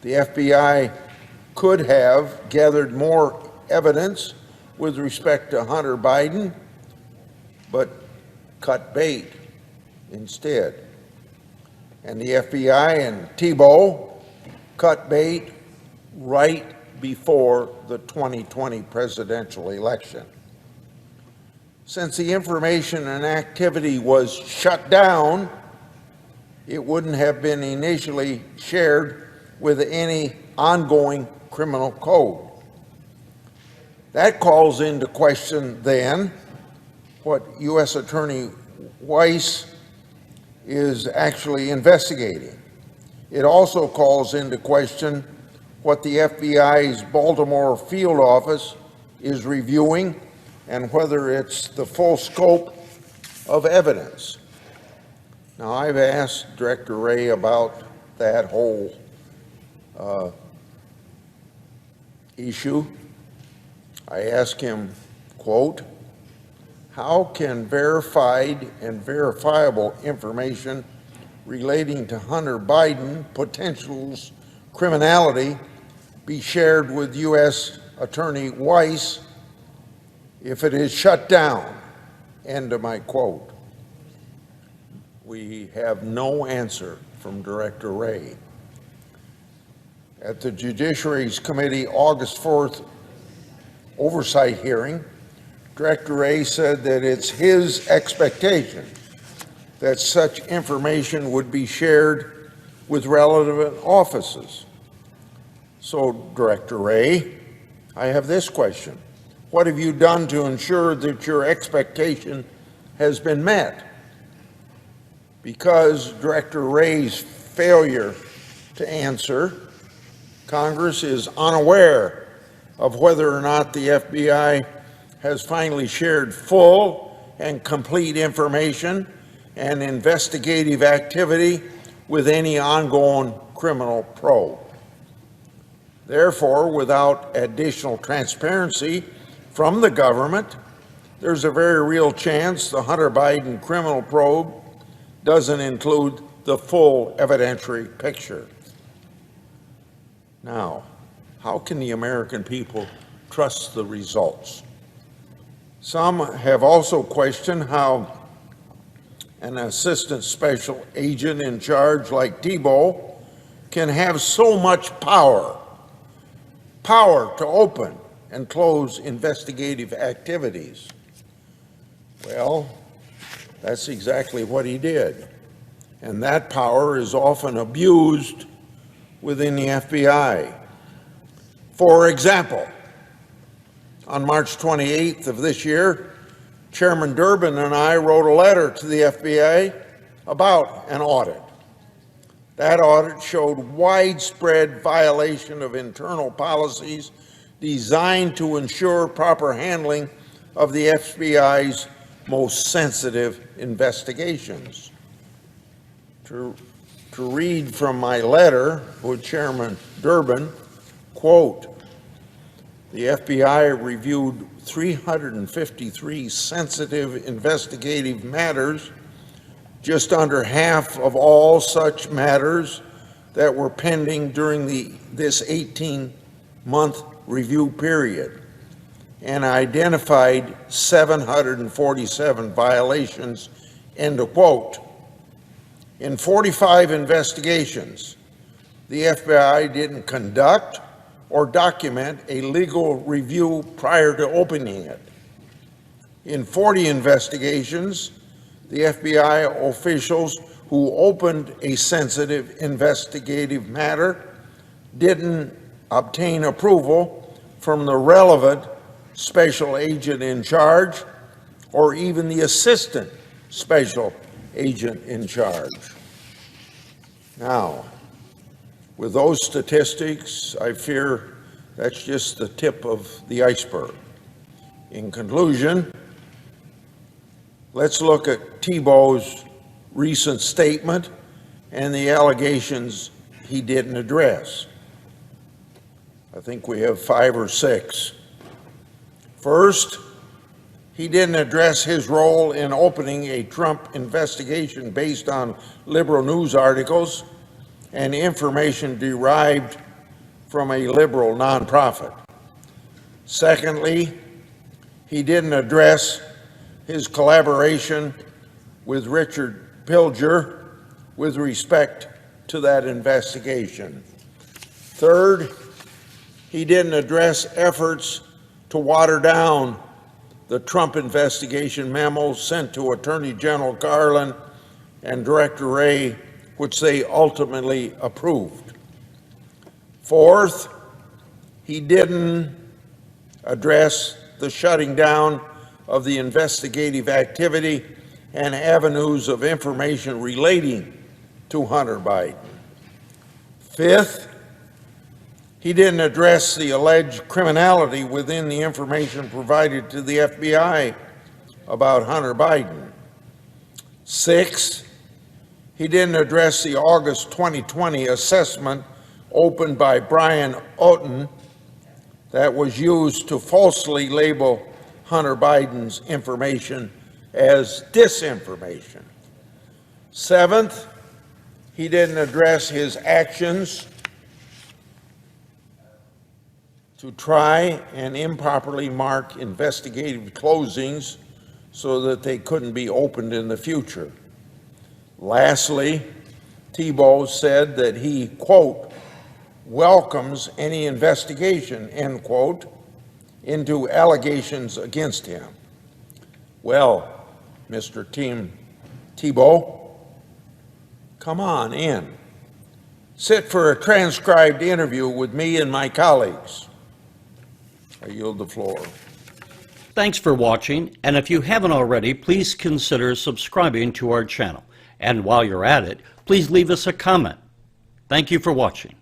The FBI could have gathered more evidence with respect to Hunter Biden, but cut bait instead. And the FBI and Thibault cut bait right before the 2020 presidential election. Since the information and activity was shut down, it wouldn't have been initially shared with any ongoing criminal code. That calls into question then what U.S. Attorney Weiss is actually investigating. It also calls into question what the FBI's Baltimore field office is reviewing and whether it's the full scope of evidence. Now, I've asked Director Wray about that whole issue. I asked him, quote, how can verified and verifiable information relating to Hunter Biden potential's criminality be shared with U.S. Attorney Weiss if it is shut down? End of my quote. We have no answer from Director Wray. At the Judiciary's Committee August 4th oversight hearing, Director Wray said that it's his expectation that such information would be shared with relevant offices. So, Director Wray, I have this question. What have you done to ensure that your expectation has been met? Because Director Wray's failure to answer, Congress is unaware of whether or not the FBI has finally shared full and complete information and investigative activity with any ongoing criminal probe. Therefore, without additional transparency from the government, there's a very real chance the Hunter Biden criminal probe doesn't include the full evidentiary picture. Now, how can the American people trust the results? Some have also questioned how an assistant special agent in charge like Thibault can have so much power to open and close investigative activities. Well, that's exactly what he did. And that power is often abused within the FBI. For example, on March 28th of this year, Chairman Durbin and I wrote a letter to the FBI about an audit. That audit showed widespread violation of internal policies designed to ensure proper handling of the FBI's most sensitive investigations. To read from my letter with Chairman Durbin, quote, the FBI reviewed 353 sensitive investigative matters, just under half of all such matters that were pending during this 18-month review period, and identified 747 violations, end of quote. In 45 investigations, the FBI didn't conduct or document a legal review prior to opening it. In 40 investigations, the FBI officials who opened a sensitive investigative matter didn't obtain approval from the relevant special agent in charge or even the assistant special agent in charge. Now, with those statistics, I fear that's just the tip of the iceberg. In conclusion, let's look at Thibault's recent statement and the allegations he didn't address. I think we have 5 or 6. First, he didn't address his role in opening a Trump investigation based on liberal news articles and information derived from a liberal nonprofit. Secondly, he didn't address his collaboration with Richard Pilger with respect to that investigation. Third, he didn't address efforts to water down the Trump investigation memos sent to Attorney General Garland and Director Wray, which they ultimately approved. Fourth, he didn't address the shutting down of the investigative activity and avenues of information relating to Hunter Biden. Fifth, he didn't address the alleged criminality within the information provided to the FBI about Hunter Biden. Sixth, he didn't address the August 2020 assessment opened by Brian Otten that was used to falsely label Hunter Biden's information as disinformation. Seventh, he didn't address his actions to try and improperly mark investigative closings so that they couldn't be opened in the future. Lastly, Thibault said that he, quote, welcomes any investigation, end quote, into allegations against him. Well, Mr. Thibault, come on in. Sit for a transcribed interview with me and my colleagues. I yield the floor. Thanks for watching, and if you haven't already, please consider subscribing to our channel. And while you're at it, please leave us a comment. Thank you for watching.